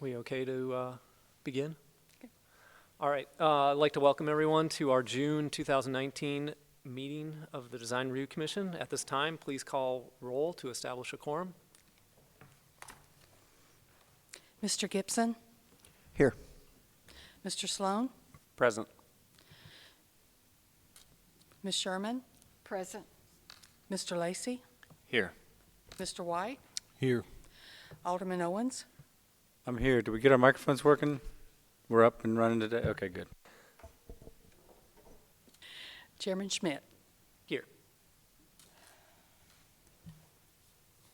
We okay to begin? Okay. All right. I'd like to welcome everyone to our June 2019 meeting of the Design Review Commission. At this time, please call roll to establish a quorum. Mr. Gibson? Here. Mr. Sloan? Present. Ms. Sherman? Present. Mr. Lacy? Here. Mr. White? Here. Alderman Owens? I'm here. Did we get our microphones working? We're up and running today? Okay, good. Chairman Schmidt? Here.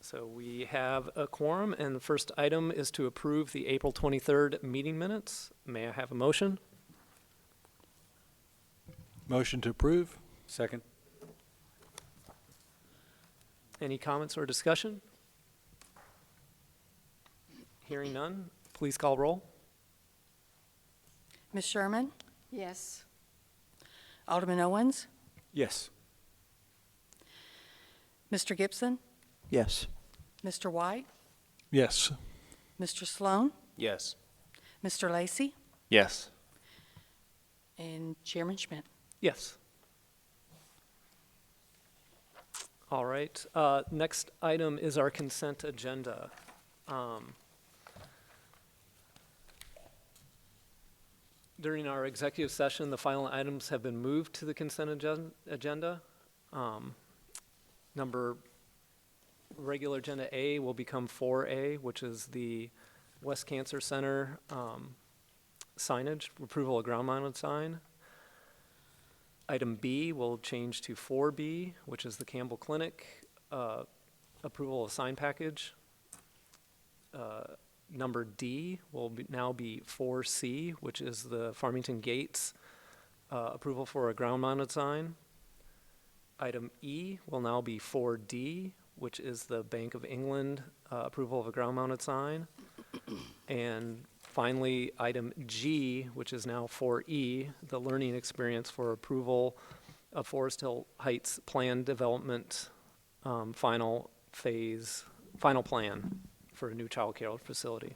So we have a quorum, and the first item is to approve the April 23rd meeting minutes. May I have a motion? Motion to approve. Second. Any comments or discussion? Hearing none, please call roll. Ms. Sherman? Yes. Alderman Owens? Yes. Mr. Gibson? Yes. Mr. White? Yes. Mr. Sloan? Yes. Mr. Lacy? Yes. And Chairman Schmidt? Yes. All right. Next item is our consent agenda. During our executive session, the final items have been moved to the consent agenda. Regular agenda A will become 4A, which is the West Cancer Center signage, approval of ground-mounted sign. Item B will change to 4B, which is the Campbell Clinic approval of sign package. Number D will now be 4C, which is the Farmington Gates approval for a ground-mounted sign. Item E will now be 4D, which is the Bank of England approval of a ground-mounted sign. And finally, item G, which is now 4E, the learning experience for approval of Forest Hill Heights Plan Development final plan for a new child care facility.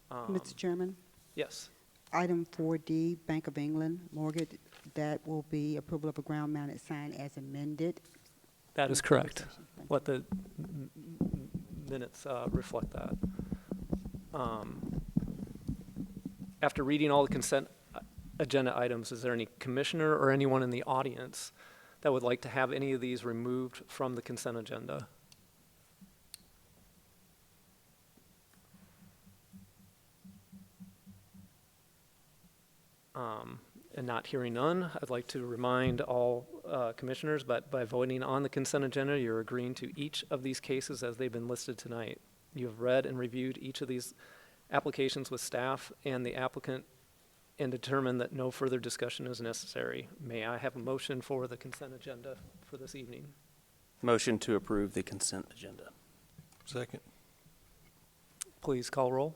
Mr. Chairman, Yes. item 4D, Bank of England mortgage, that will be approval of a ground-mounted sign as amended. That is correct. What the minutes reflect that. After reading all the consent agenda items, is there any commissioner or anyone in the audience that would like to have any of these removed from the consent agenda? And not hearing none, I'd like to remind all commissioners, but by voting on the consent agenda, you're agreeing to each of these cases as they've been listed tonight. You have read and reviewed each of these applications with staff and the applicant and determined that no further discussion is necessary. May I have a motion for the consent agenda for this evening? Motion to approve the consent agenda. Second. Please call roll.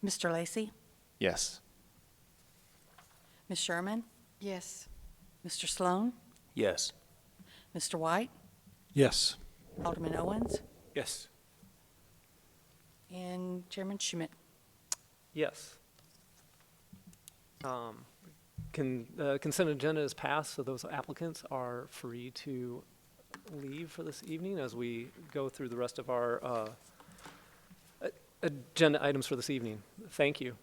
Mr. Lacy? Yes. Ms. Sherman? Yes. Mr. Sloan? Yes. Mr. White? Yes. Alderman Owens? Yes. And Chairman Schmidt? Yes. Consent agenda is passed, so those applicants are free to leave for this evening as we go through the rest of our agenda items for this evening. Thank you.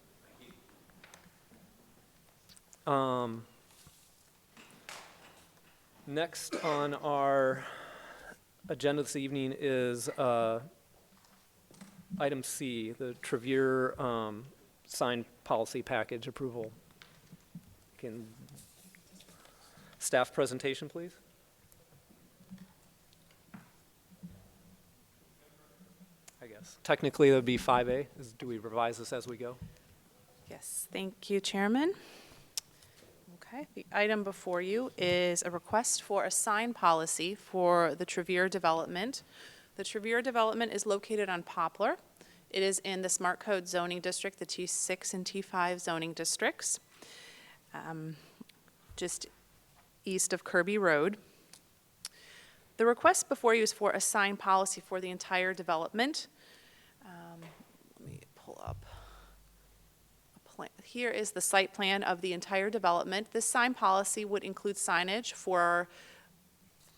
Next on our agenda this evening is item C, the Trevere sign policy package approval. Can staff presentation, please? I guess. Technically, it would be 5A. Do we revise this as we go? Yes, thank you, Chairman. Okay, the item before you is a request for a sign policy for the Trevere development. The Trevere development is located on Poplar. It is in the Smart Code zoning district, the T6 and T5 zoning districts, just east of Kirby Road. The request before you is for a sign policy for the entire development. Let me pull up. Here is the site plan of the entire development. This sign policy would include signage for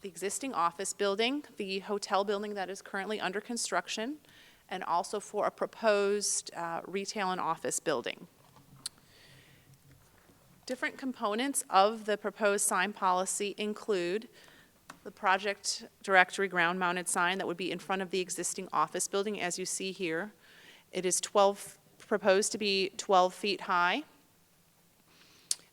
the existing office building, the hotel building that is currently under construction, and also for a proposed retail and office building. Different components of the proposed sign policy include the project directory ground-mounted sign that would be in front of the existing office building, as you see here. It is proposed to be 12 feet high.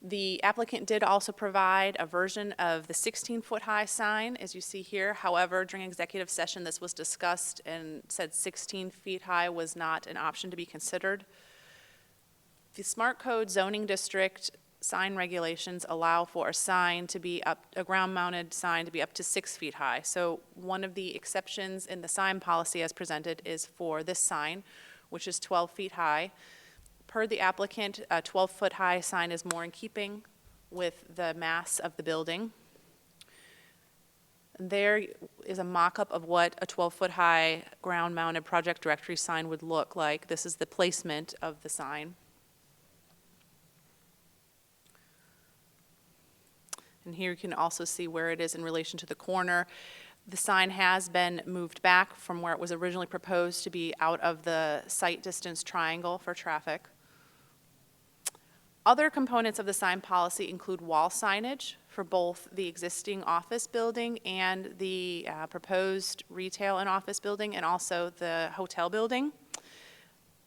The applicant did also provide a version of the 16-foot high sign, as you see here. However, during executive session, this was discussed and said 16 feet high was not an option to be considered. The Smart Code zoning district sign regulations allow for a sign to be a ground-mounted sign to be up to 6 feet high. So one of the exceptions in the sign policy as presented is for this sign, which is 12 feet high. Per the applicant, a 12-foot high sign is more in keeping with the mass of the building. There is a mock-up of what a 12-foot high ground-mounted project directory sign would look like. This is the placement of the sign. And here you can also see where it is in relation to the corner. The sign has been moved back from where it was originally proposed to be out of the sight distance triangle for traffic. Other components of the sign policy include wall signage for both the existing office building and the proposed retail and office building, and also the hotel building.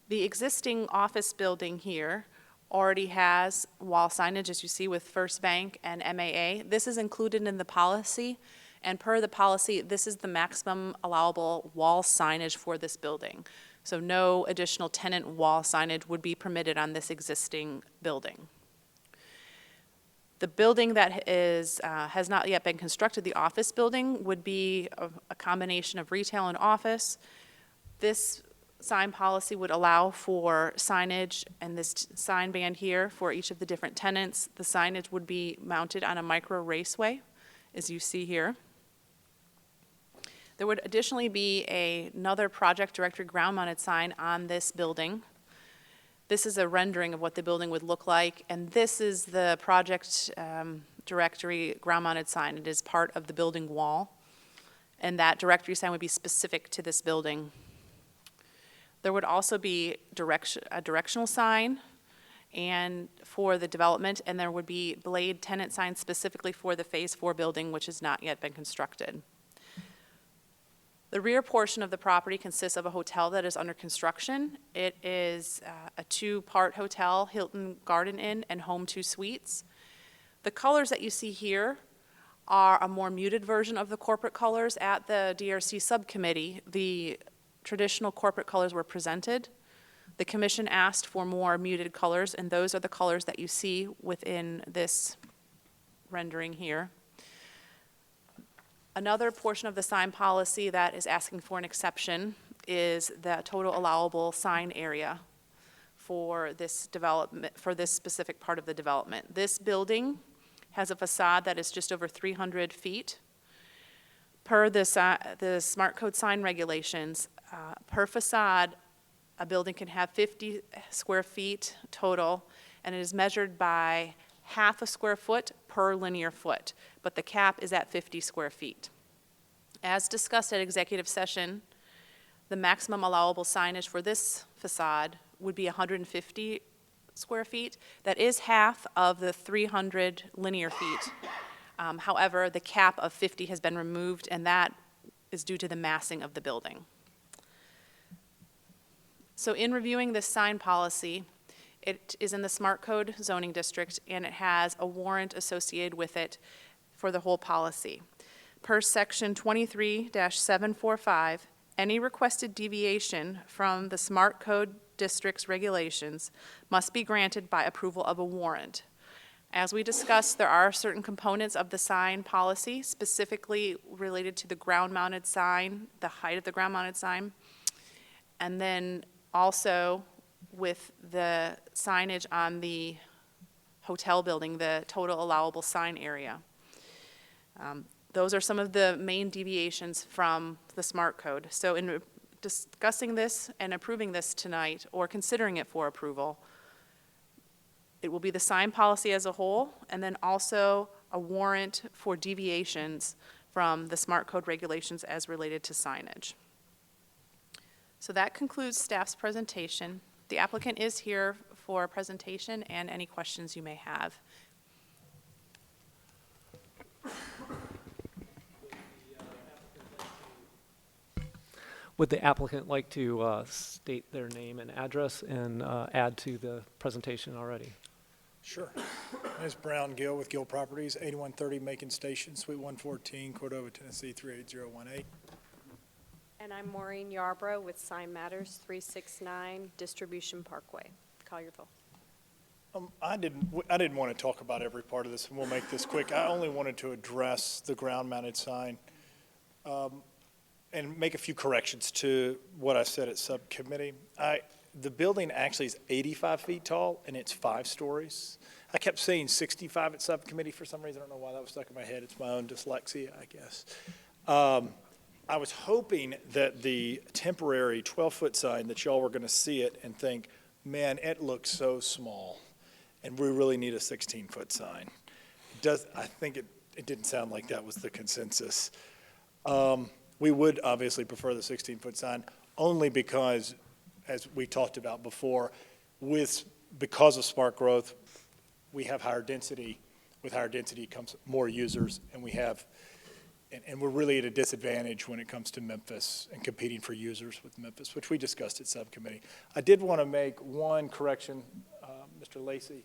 The existing office building here already has wall signage, as you see, with First Bank and MAA. This is included in the policy. And per the policy, this is the maximum allowable wall signage for this building. So no additional tenant wall signage would be permitted on this existing building. The building that has not yet been constructed, the office building, would be a combination of retail and office. This sign policy would allow for signage and this sign band here for each of the different tenants. The signage would be mounted on a micro raceway, as you see here. There would additionally be another project directory ground-mounted sign on this building. This is a rendering of what the building would look like, and this is the project directory ground-mounted sign. It is part of the building wall, and that directory sign would be specific to this building. There would also be a directional sign and for the development, and there would be blade tenant signs specifically for the Phase 4 building, which has not yet been constructed. The rear portion of the property consists of a hotel that is under construction. It is a two-part hotel, Hilton Garden Inn and Home 2 Suites. The colors that you see here are a more muted version of the corporate colors. At the DRC subcommittee, the traditional corporate colors were presented. The commission asked for more muted colors, and those are the colors that you see within this rendering here. Another portion of the sign policy that is asking for an exception is the total allowable sign area for this development, for this specific part of the development. This building has a facade that is just over 300 feet. Per the Smart Code sign regulations, per facade, a building can have 50 square feet total, and it is measured by half a square foot per linear foot, but the cap is at 50 square feet. As discussed at executive session, the maximum allowable signage for this facade would be 150 square feet. That is half of the 300 linear feet. However, the cap of 50 has been removed, and that is due to the massing of the building. So in reviewing this sign policy, it is in the Smart Code zoning district, and it has a warrant associated with it for the whole policy. Per section 23-745, any requested deviation from the Smart Code district's regulations must be granted by approval of a warrant. As we discussed, there are certain components of the sign policy specifically related to the ground-mounted sign, the height of the ground-mounted sign, and then also with the signage on the hotel building, the total allowable sign area. Those are some of the main deviations from the Smart Code. So in discussing this and approving this tonight, or considering it for approval, it will be the sign policy as a whole, and then also a warrant for deviations from the Smart Code regulations as related to signage. So that concludes staff's presentation. The applicant is here for a presentation and any questions you may have. Would the applicant like to state their name and address and add to the presentation already? Sure. My name is Brown Gill with Gill Properties, 8130 Macon Station, Suite 114, Cordova, Tennessee 38018. And I'm Maureen Yarbrough with Sign Matters, 369 Distribution Parkway, Collierville. I didn't want to talk about every part of this, and we'll make this quick. I only wanted to address the ground-mounted sign and make a few corrections to what I said at subcommittee. The building actually is 85 feet tall, and it's 5 stories. I kept saying 65 at subcommittee for some reason. I don't know why that was stuck in my head. It's my own dyslexia, I guess. I was hoping that the temporary 12-foot sign that y'all were going to see it and think, man, it looks so small, and we really need a 16-foot sign. I think it didn't sound like that was the consensus. We would obviously prefer the 16-foot sign, only because, as we talked about before, because of smart growth, we have higher density. With higher density comes more users, and we're really at a disadvantage when it comes to Memphis and competing for users with Memphis, which we discussed at subcommittee. I did want to make one correction, Mr. Lacey.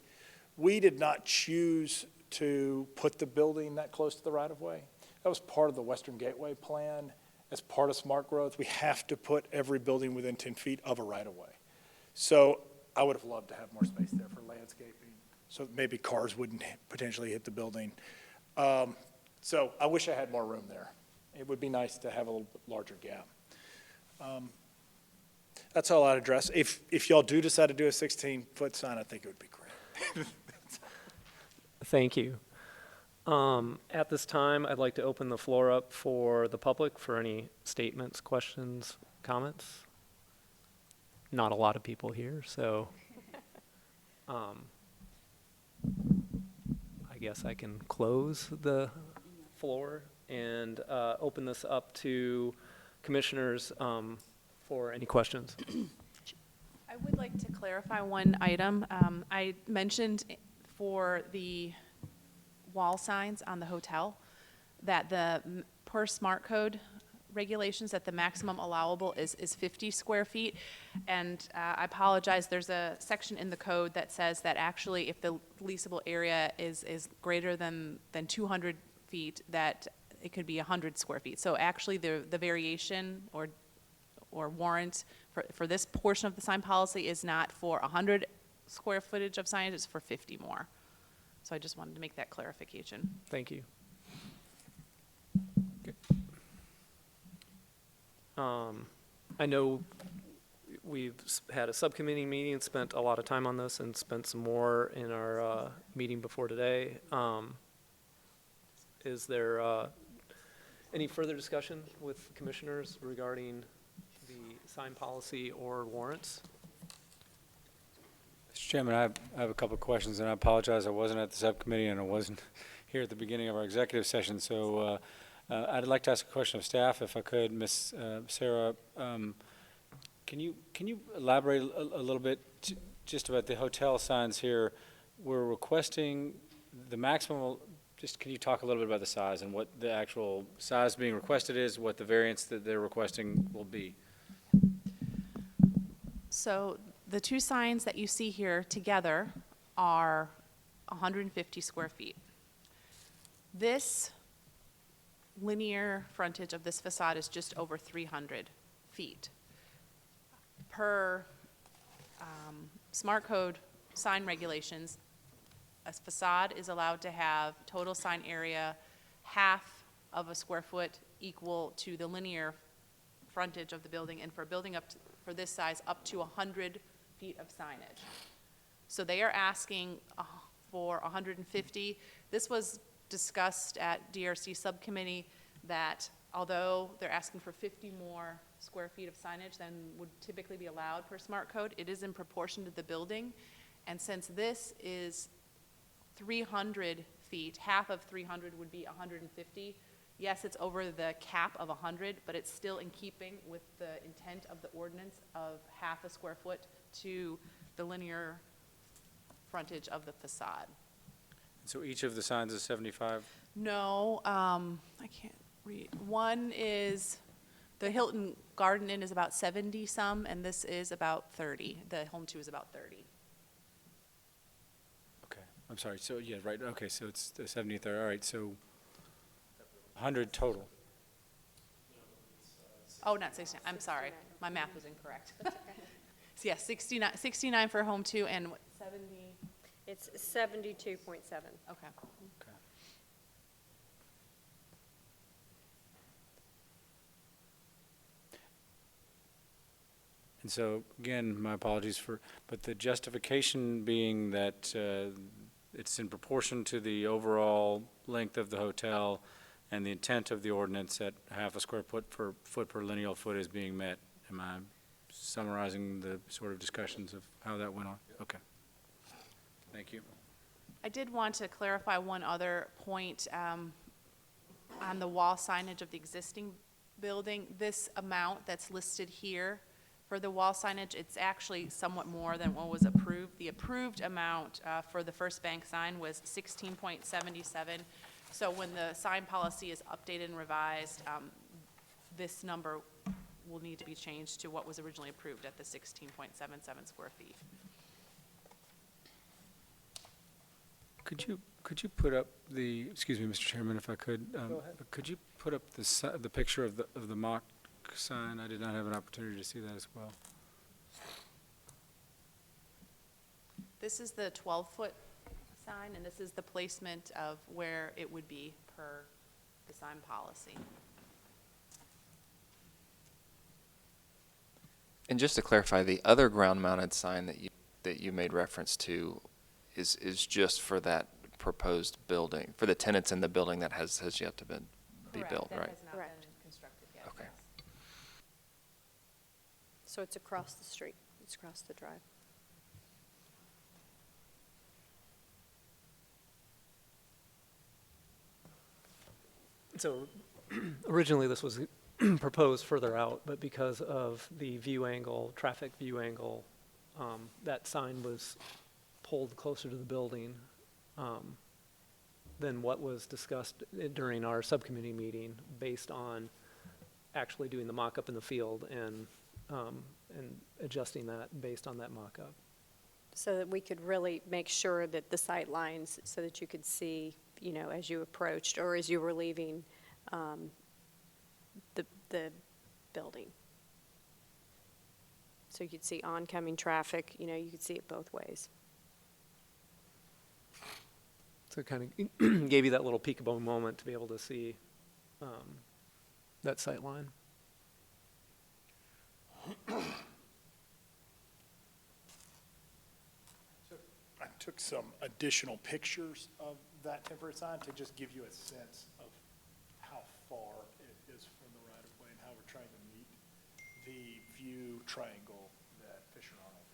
We did not choose to put the building that close to the right-of-way. That was part of the Western Gateway plan. As part of smart growth, we have to put every building within 10 feet of a right-of-way. So I would have loved to have more space there for landscaping, so maybe cars wouldn't potentially hit the building. So I wish I had more room there. It would be nice to have a little bit larger gap. That's all I'd address. If y'all do decide to do a 16-foot sign, I think it would be great. Thank you. At this time, I'd like to open the floor up for the public for any statements, questions, comments. Not a lot of people here, so I guess I can close the floor and open this up to commissioners for any questions. I would like to clarify one item. I mentioned for the wall signs on the hotel that per Smart Code regulations that the maximum allowable is 50 square feet. And I apologize, there's a section in the code that says that actually if the leasable area is greater than 200 feet, that it could be 100 square feet. So actually the variation or warrant for this portion of the sign policy is not for 100 square footage of signage, it's for 50 more. So I just wanted to make that clarification. Thank you. I know we've had a subcommittee meeting, spent a lot of time on this, and spent some more in our meeting before today. Is there any further discussion with commissioners regarding the sign policy or warrants? Mr. Chairman, I have a couple of questions, and I apologize, I wasn't at the subcommittee and I wasn't here at the beginning of our executive session, so I'd like to ask a question of staff, if I could. Ms. Sarah, can you elaborate a little bit just about the hotel signs here? We're requesting the maximum just can you talk a little bit about the size and what the actual size being requested is, what the variance that they're requesting will be? So the two signs that you see here together are 150 square feet. This linear frontage of this facade is just over 300 feet. Per Smart Code sign regulations, a facade is allowed to have total sign area half of a square foot equal to the linear frontage of the building, and for a building for this size, up to 100 feet of signage. So they are asking for 150. This was discussed at DRC subcommittee that although they're asking for 50 more square feet of signage than would typically be allowed per Smart Code, it is in proportion to the building. And since this is 300 feet, half of 300 would be 150. Yes, it's over the cap of 100, but it's still in keeping with the intent of the ordinance of half a square foot to the linear frontage of the facade. So each of the signs is 75? No, I can't read. One is, the Hilton Garden Inn is about 70 some, and this is about 30. The Home 2 is about 30. Okay, I'm sorry, so, yeah, right, okay, so it's the 70th, all right, so 100 total. Oh, not 69, I'm sorry. My math was incorrect. So yeah, 69 for Home 2 and what, 70? It's 72.7. Okay. Okay. And so, again, my apologies but the justification being that it's in proportion to the overall length of the hotel and the intent of the ordinance that half a square foot per lineal foot is being met. Am I summarizing the sort of discussions of how that went on? Okay. Thank you. I did want to clarify one other point on the wall signage of the existing building. This amount that's listed here for the wall signage, it's actually somewhat more than what was approved. The approved amount for the first bank sign was 16.77. So when the sign policy is updated and revised, this number will need to be changed to what was originally approved at the 16.77 square feet. Could you put up the, excuse me, Mr. Chairman, if I could. Go ahead. Could you put up the picture of the mock sign? I did not have an opportunity to see that as well. This is the 12-foot sign, and this is the placement of where it would be per the sign policy. And just to clarify, the other ground-mounted sign that you made reference to is just for that proposed building, for the tenants in the building that has yet to be built, That right? has not Correct. been constructed yet. Okay. yes. So it's across the street. It's across the drive. So originally, this was proposed further out, but because of the view angle, traffic view angle, that sign was pulled closer to the building than what was discussed during our subcommittee meeting, based on actually doing the mock-up in the field and adjusting that based on that mock-up. So that we could really make sure that the sight lines, so that you could see, you know, as you approached or as you were leaving the building. So you could see oncoming traffic, you know, you could see it both ways. So it kind of gave you that little peekaboo moment to be able to see that sight line. I took some additional pictures of that temporary sign to just give you a sense of how far it is from the right-of-way and how we're trying to meet the view triangle that Fisher Arnold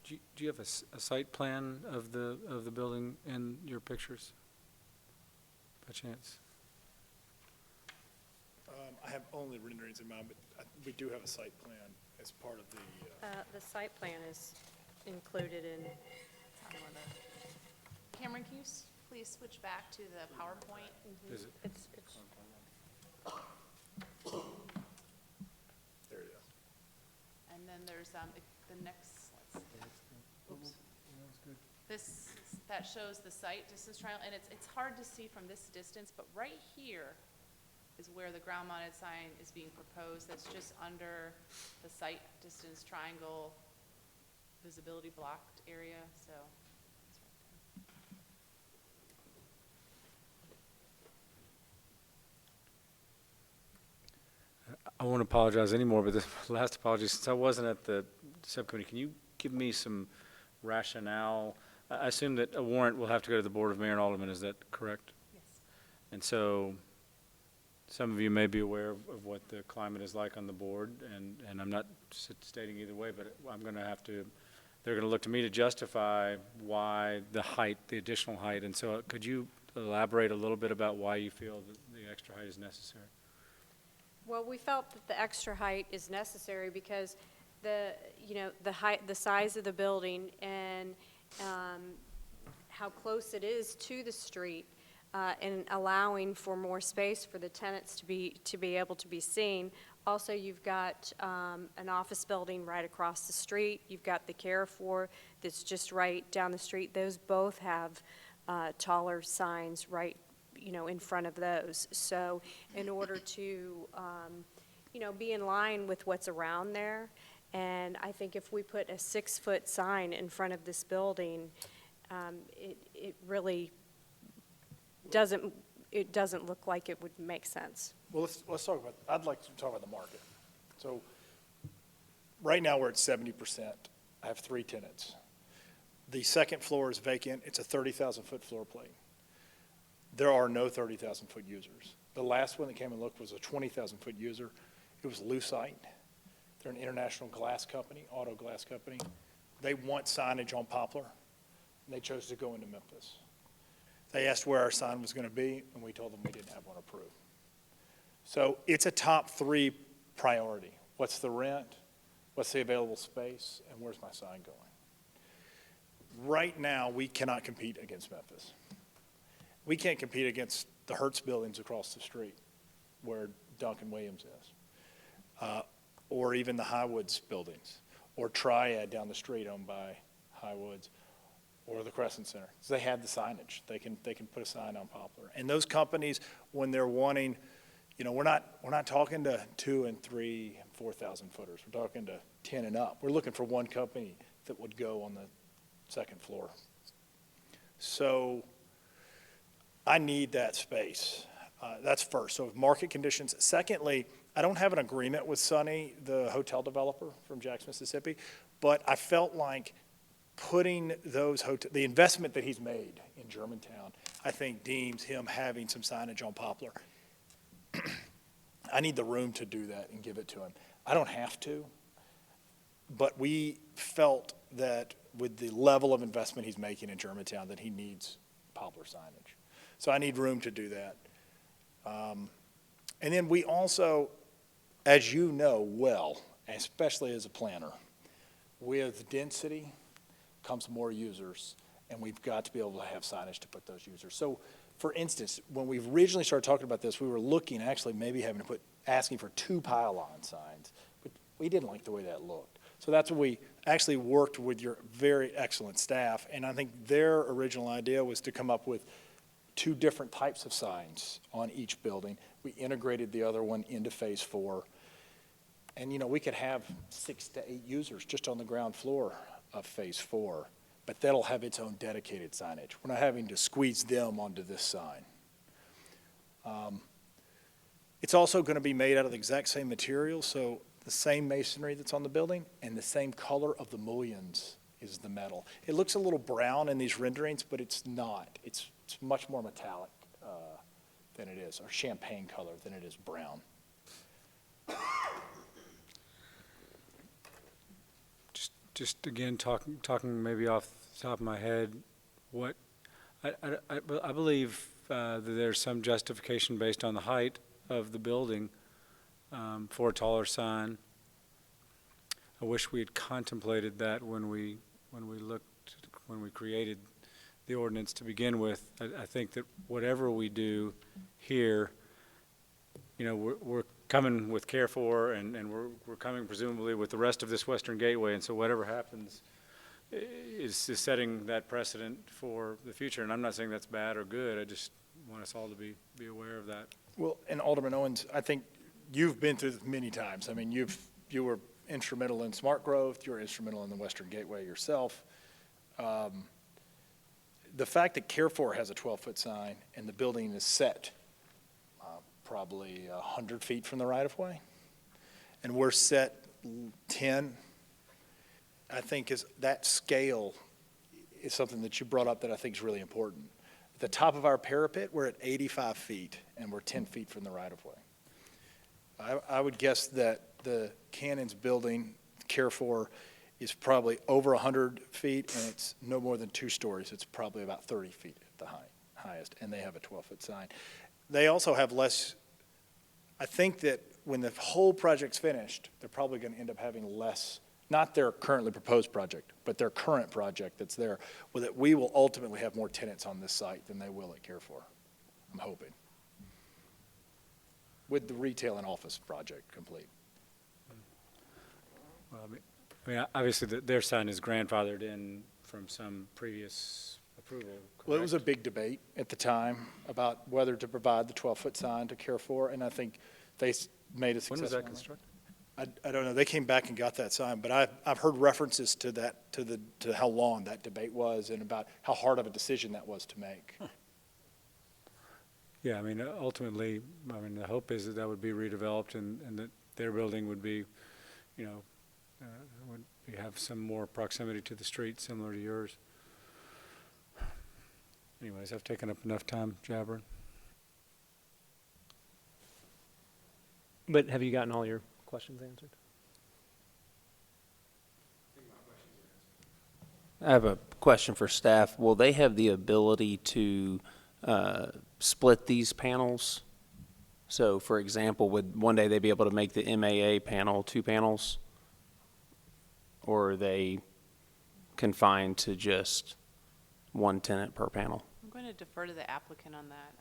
did. Do you have a site plan of the building in your pictures, by chance? I have only renderings in mind, but we do have a site plan as part of the, The site plan is included in, Cameron, can you please switch back to the PowerPoint? Is it? it's, there it is. And then there's the next, oops. This, that shows the site distance triangle, and it's hard to see from this distance, but right here is where the ground-mounted sign is being proposed. That's just under the site distance triangle visibility blocked area, so. I won't apologize anymore, but this last apology, since I wasn't at the subcommittee, can you give me some rationale? I assume that a warrant will have to go to the Board of Mayor and Aldermen, is that correct? Yes. And so, some of you may be aware of what the climate is like on the board, and I'm not stating either way, but I'm gonna have to, they're gonna look to me to justify why the height, the additional height, and so could you elaborate a little bit about why you feel that the extra height is necessary? well, we felt that the extra height is necessary because the height, the size of the building and how close it is to the street, and allowing for more space for the tenants to be able to be seen. Also, you've got an office building right across the street. You've got the Carrefour that's just right down the street. Those both have taller signs right, in front of those. So in order to, be in line with what's around there, and I think if we put a 6-foot sign in front of this building, it really doesn't look like it would make sense. Well, let's talk about, I'd like to talk about the market. So, right now, we're at 70%. I have 3 tenants. The second floor is vacant. It's a 30,000-foot floor plate. There are no 30,000-foot users. The last one that came and looked was a 20,000-foot user. It was Lucite. They're an international glass company, auto glass company. They want signage on Poplar, and they chose to go into Memphis. They asked where our sign was going to be, and we told them we didn't have one approved. So it's a top 3 priority. What's the rent? What's the available space? And where's my sign going? Right now, we cannot compete against Memphis. We can't compete against the Hertz buildings across the street where Duncan Williams is, or even the Highwoods buildings, or Triad down the street owned by Highwoods, or the Crescent Center. So they have the signage. They can put a sign on Poplar. And those companies, when they're wanting, we're not talking to 2,000 and 3,000 and 4,000 footers. We're talking to 10 and up. We're looking for one company that would go on the second floor. So I need that space. That's first. So market conditions. Secondly, I don't have an agreement with Sonny, the hotel developer from Jackson, Mississippi, but I felt like putting the investment that he's made in Germantown, I think deems him having some signage on Poplar. I need the room to do that and give it to him. I don't have to, but we felt that with the level of investment he's making in Germantown, that he needs Poplar signage. So I need room to do that. And then we also, as you know well, especially as a planner, with density comes more users, and we've got to be able to have signage to put those users. So, for instance, when we originally started talking about this, we were looking, actually maybe asking for 2 pylon signs, but we didn't like the way that looked. So that's when we actually worked with your very excellent staff, and I think their original idea was to come up with 2 different types of signs on each building. We integrated the other one into Phase 4, and we could have 6 to 8 users just on the ground floor of Phase 4, but that'll have its own dedicated signage. We're not having to squeeze them onto this sign. It's also going to be made out of the exact same material, so the same masonry that's on the building and the same color of the mullions is the metal. It looks a little brown in these renderings, but it's not. It's much more metallic than it is, or champagne color than it is brown. Just again, talking maybe off the top of my head, I believe that there's some justification based on the height of the building for a taller sign. I wish we had contemplated that when we created the ordinance to begin with. I think that whatever we do here, you know, we're coming with Care For, and we're coming presumably with the rest of this Western Gateway, and so whatever happens is setting that precedent for the future. And I'm not saying that's bad or good, I just want us all to be aware of that. Well, and Alderman Owens, I think you've been through this many times. I mean, you were instrumental in smart growth, you were instrumental in the Western Gateway yourself. The fact that Care For has a 12-foot sign and the building is set probably 100 feet from the right-of-way, and we're set 10, I think that scale is something that you brought up that I think is really important. At the top of our parapet, we're at 85 feet, and we're 10 feet from the right-of-way. I would guess that the Cannon's building, Care For, is probably over 100 feet, and it's no more than 2 stories. It's probably about 30 feet at the highest, and they have a 12-foot sign. They also have less, I think that when the whole project's finished, they're probably going to end up having less, not their currently proposed project, but their current project that's there, well, that we will ultimately have more tenants on this site than they will at Care For, I'm hoping, with the retail and office project complete. Well, I mean, obviously, their sign is grandfathered in from some previous approval, correct? Well, it was a big debate at the time about whether to provide the 12-foot sign to Care For, and I think they made a successful. When was that constructed? I don't know. They came back and got that sign, but I've heard references to that, to how long that debate was and about how hard of a decision that was to make. Yeah, I mean, ultimately, I mean, the hope is that that would be redeveloped and that their building would be, you know, have some more proximity to the street similar to yours. Anyways, I've taken up enough time jabbering. But have you gotten all your questions answered? I have a question for staff. Will they have the ability to split these panels? So, for example, would one day they be able to make the MAA panel 2 panels? Or are they confined to just 1 tenant per panel? I'm going to defer to the applicant on that.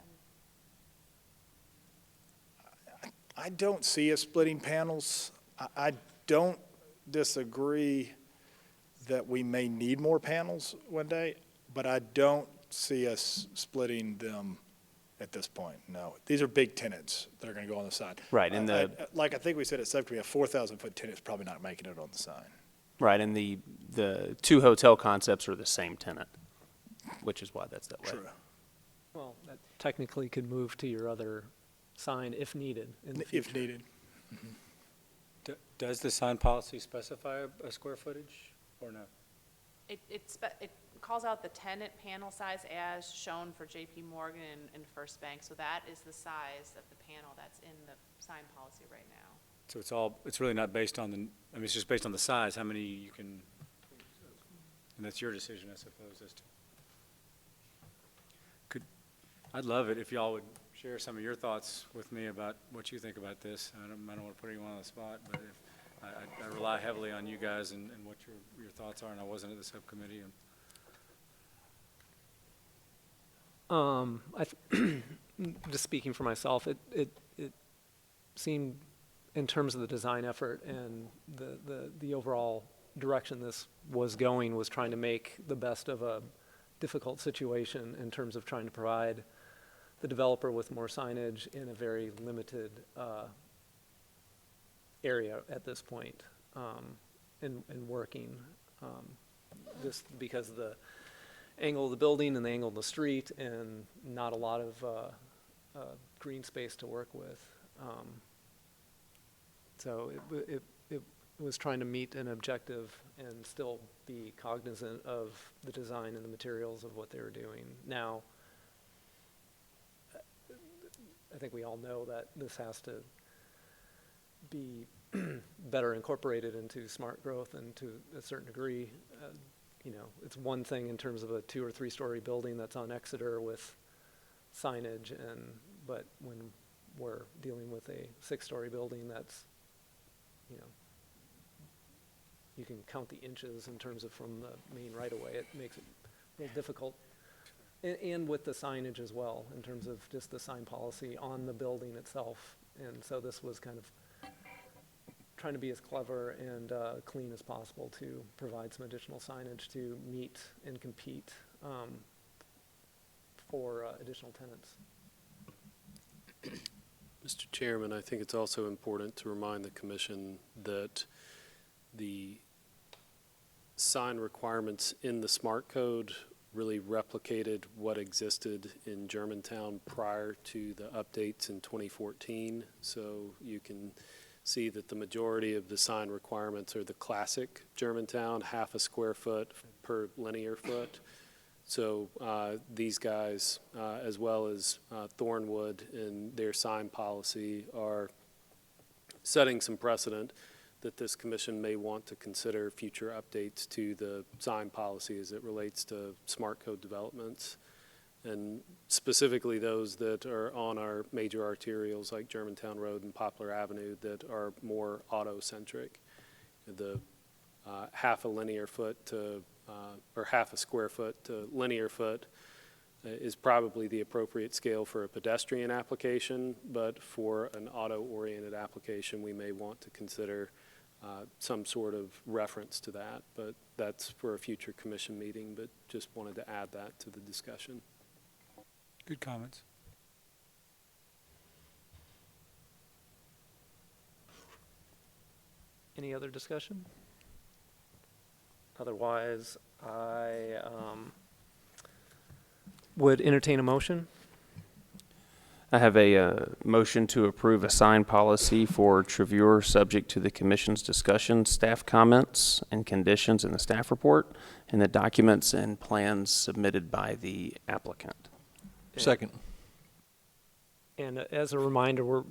I don't see us splitting panels. I don't disagree that we may need more panels one day, but I don't see us splitting them at this point, no. These are big tenants that are going to go on the side. Right, and like I think we said at subcommittee, a 4,000-foot tenant's probably not making it on the sign. right, and the 2 hotel concepts are the same tenant, which is why that's that way. True. Well, that technically could move to your other sign if needed in the future. If needed. Does the sign policy specify a square footage or no? It calls out the tenant panel size as shown for JP Morgan and First Bank, so that is the size of the panel that's in the sign policy right now. So it's really not based on I mean, it's just based on the size, how many you can, and that's your decision, I suppose, as to. I'd love it if y'all would share some of your thoughts with me about what you think about this. I don't want to put anyone on the spot, but I rely heavily on you guys and what your thoughts are, and I wasn't at the subcommittee. Just speaking for myself, it seemed, in terms of the design effort and the overall direction this was going, was trying to make the best of a difficult situation in terms of trying to provide the developer with more signage in a very limited area at this point, in working, just because of the angle of the building and the angle of the street and not a lot of green space to work with. So it was trying to meet an objective and still be cognizant of the design and the materials of what they were doing. Now, I think we all know that this has to be better incorporated into smart growth, and to a certain degree, you know, it's one thing in terms of a 2 or 3 story building that's on Exeter with signage, but when we're dealing with a 6 story building that's, you know, you can count the inches in terms of from the main right-of-way. It makes it a little difficult. And with the signage as well, in terms of just the sign policy on the building itself. And so this was kind of trying to be as clever and clean as possible to provide some additional signage to meet and compete for additional tenants. Mr. Chairman, I think it's also important to remind the commission that the sign requirements in the smart code really replicated what existed in Germantown prior to the updates in 2014. So you can see that the majority of the sign requirements are the classic Germantown, half a square foot per linear foot. So these guys, as well as Thornwood and their sign policy, are setting some precedent that this commission may want to consider future updates to the sign policy as it relates to smart code developments, and specifically those that are on our major arterials like Germantown Road and Poplar Avenue that are more auto-centric. The half a linear foot to or half a square foot to linear foot is probably the appropriate scale for a pedestrian application, but for an auto-oriented application, we may want to consider some sort of reference to that, but that's for a future commission meeting, but just wanted to add that to the discussion. Good comments. Any other discussion? Otherwise, I would entertain a motion. I have a motion to approve a sign policy for Trevure, subject to the commission's discussion, staff comments, and conditions in the staff report, and the documents and plans submitted by the applicant. Second. And as a reminder,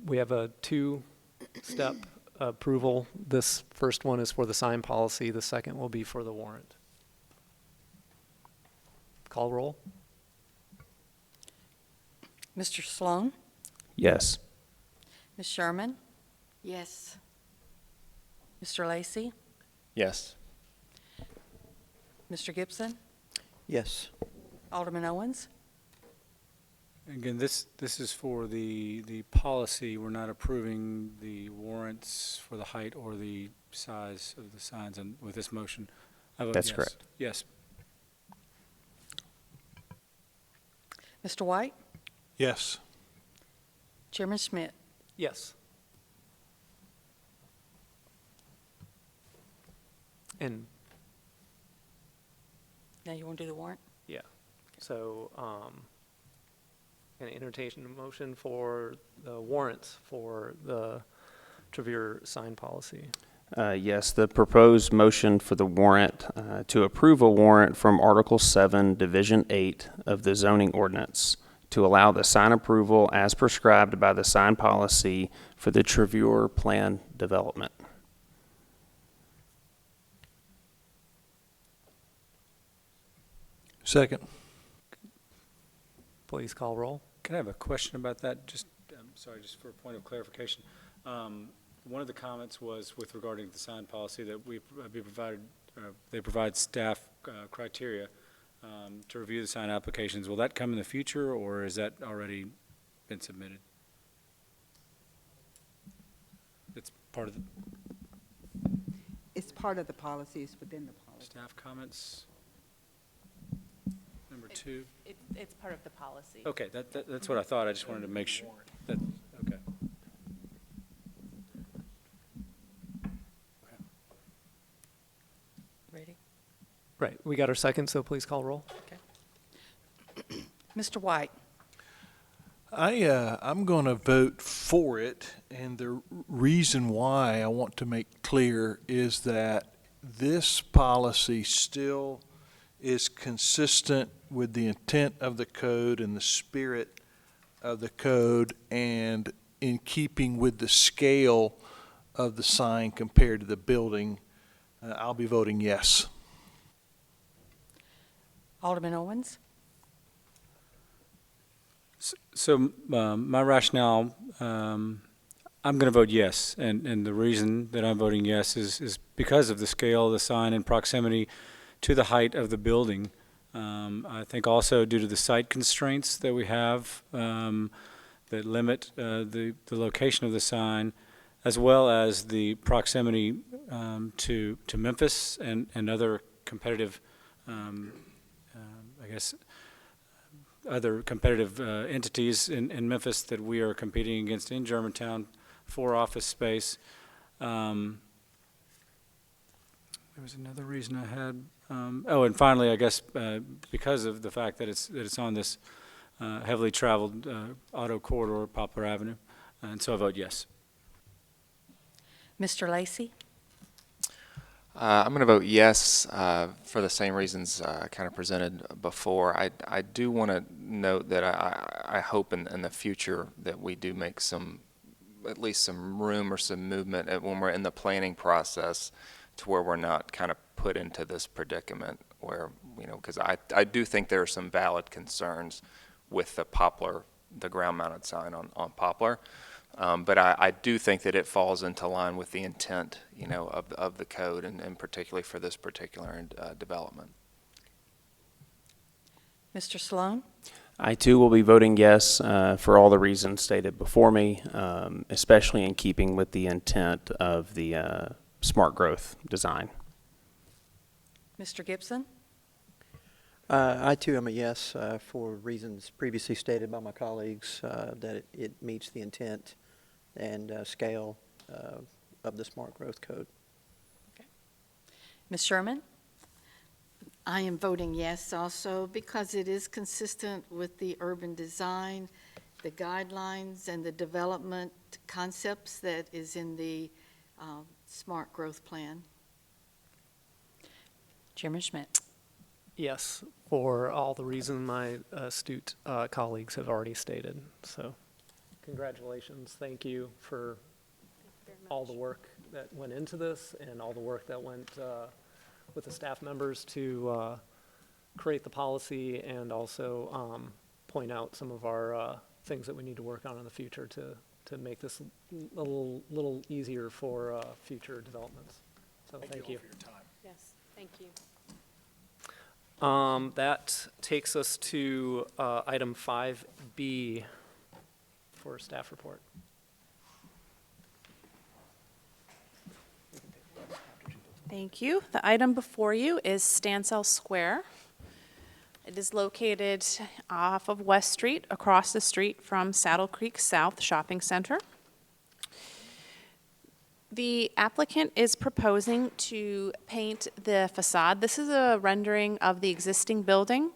we have a two-step approval. This first one is for the sign policy. The second will be for the warrant. Call roll. Mr. Sloan? Yes. Ms. Sherman? Yes. Mr. Lacy? Yes. Mr. Gibson? Yes. Alderman Owens? Again, this is for the policy. We're not approving the warrants for the height or the size of the signs and with this motion. I vote That's yes. correct. Yes. Mr. White? Yes. Chairman Schmidt? Yes. And Now you want to do the warrant? yeah, so an entertain a motion for the warrants for the Trevere sign policy. Yes, the proposed motion for the warrant to approve a warrant from Article 7, Division 8 of the zoning ordinance to allow the sign approval as prescribed by the sign policy for the Trevere plan development. Second. Please call roll. Can I have a question about that? Just, I'm sorry, just for a point of clarification. One of the comments was with regarding the sign policy that they provide staff criteria to review the sign applications. Will that come in the future, or is that already been submitted? It's part of the It's part of the policy, it's within the policy. staff comments. Number 2. It's part of the policy. Okay, that's what I thought. I just wanted to make sure. Okay. Ready? Right, we got our second, so please call roll. Mr. White? I'm going to vote for it, and the reason why I want to make clear is that this policy still is consistent with the intent of the code and the spirit of the code, and in keeping with the scale of the sign compared to the building. I'll be voting yes. Alderman Owens? So my rationale, I I'm going to vote yes, and the reason that I'm voting yes is because of the scale of the sign and proximity to the height of the building. I think also due to the site constraints that we have that limit the location of the sign, as well as the proximity to Memphis and other competitive, I guess, other competitive entities in Memphis that we are competing against in Germantown for office space. There was another reason I had. And finally, I guess because of the fact that it's on this heavily traveled auto corridor, Poplar Avenue, and so I vote yes. Mr. Lacy? I'm going to vote yes for the same reasons I kind of presented before. I do want to note that I hope in the future that we do make at least some room or some movement when we're in the planning process to where we're not kind of put into this predicament where, because I do think there are some valid concerns with the ground-mounted sign on Poplar. But I do think that it falls into line with the intent, of the code, and particularly for this particular development. Mr. Sloan? I too will be voting yes for all the reasons stated before me, especially in keeping with the intent of the smart growth design. Mr. Gibson? I too am a yes for reasons previously stated by my colleagues that it meets the intent and scale of the smart growth code. Ms. Sherman? I am voting yes also because it is consistent with the urban design, the guidelines, and the development concepts that is in the smart growth plan. Chairman Schmidt? Yes, for all the reasons my astute colleagues have already stated. So congratulations. Thank you for all the work that went into this and all the work that went with the staff members to create the policy and also point out some of our things that we need to work on in the future to make this a little easier for future developments. So thank you. For your time. Yes, thank you. That takes us to item 5B for staff report. Thank you. The item before you is Stansell Square. It is located off of West Street, across the street from Saddle Creek South Shopping Center. The applicant is proposing to paint the facade. This is a rendering of the existing building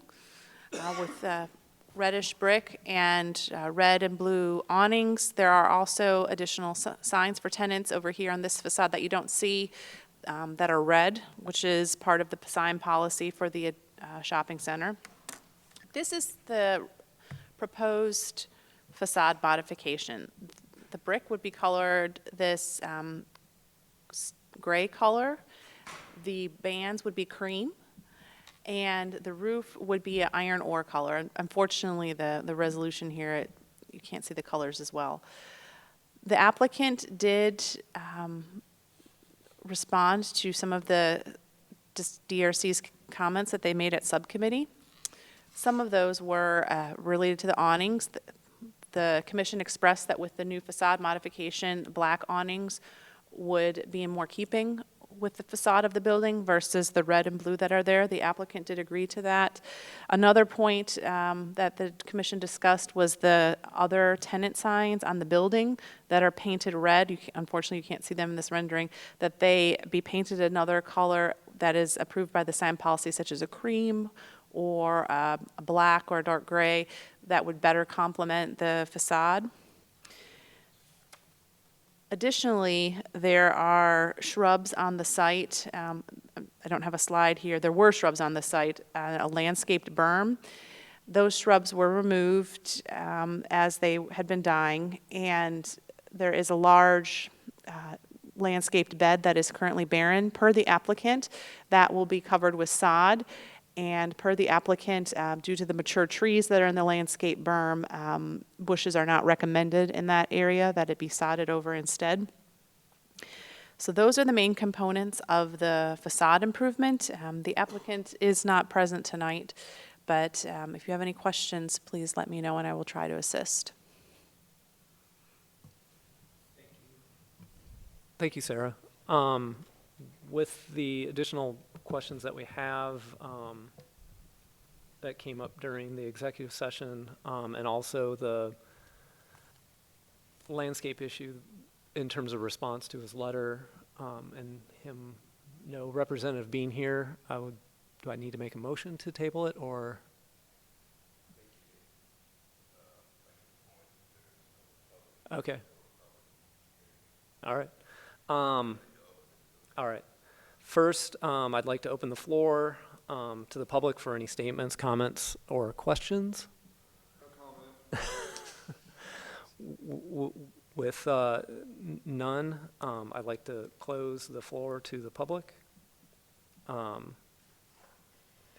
with reddish brick and red and blue awnings. There are also additional signs for tenants over here on this facade that you don't see that are red, which is part of the sign policy for the shopping center. This is the proposed facade modification. The brick would be colored this gray color. The bands would be cream, and the roof would be an iron ore color. Unfortunately, the resolution here, you can't see the colors as well. The applicant did respond to some of the DRC's comments that they made at subcommittee. Some of those were related to the awnings. The commission expressed that with the new facade modification, black awnings would be in more keeping with the facade of the building versus the red and blue that are there. The applicant did agree to that. Another point that the commission discussed was the other tenant signs on the building that are painted red. Unfortunately, you can't see them in this rendering, that they be painted another color that is approved by the sign policy, such as a cream or a black or a dark gray, that would better complement the facade. Additionally, there are shrubs on the site. I don't have a slide here. There were shrubs on the site, a landscaped berm. Those shrubs were removed as they had been dying, and there is a large landscaped bed that is currently barren per the applicant that will be covered with sod. And per the applicant, due to the mature trees that are in the landscape berm, bushes are not recommended in that area, that it be sodded over instead. So those are the main components of the facade improvement. The applicant is not present tonight, but if you have any questions, please let me know and I will try to assist. Thank you, Sarah. With the additional questions that we have that came up during the executive session, and also the landscape issue in terms of response to his letter, and him, no representative being here, do I need to make a motion to table it, or? Okay. All right. All right. First, I'd like to open the floor to the public for any statements, comments, or questions. No comment. With none, I'd like to close the floor to the public. And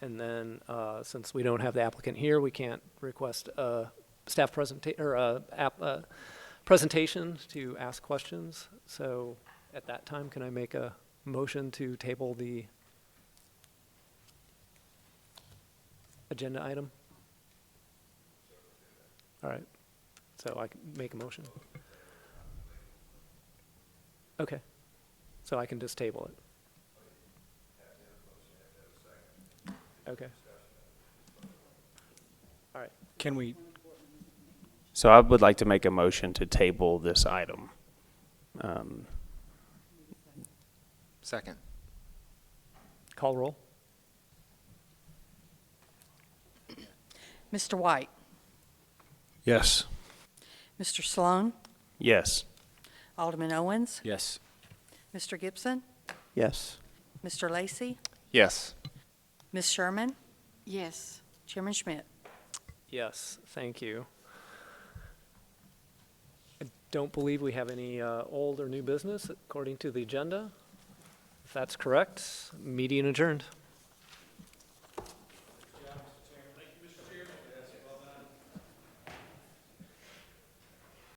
then, since we don't have the applicant here, we can't request a staff presentation to ask questions. So at that time, can I make a motion to table the agenda item? All right, so I can make a motion. Okay, so I can just table it. Okay. All right. Can we, So I would like to make a motion to table this item. Second. Call roll. Mr. White? Yes. Mr. Sloan? Yes. Alderman Owens? yes. Mr. Gibson? Yes. Mr. Lacy? Yes. Ms. Sherman? Yes. Chairman Schmidt? Yes, thank you. I don't believe we have any old or new business according to the agenda. If that's correct, meeting adjourned.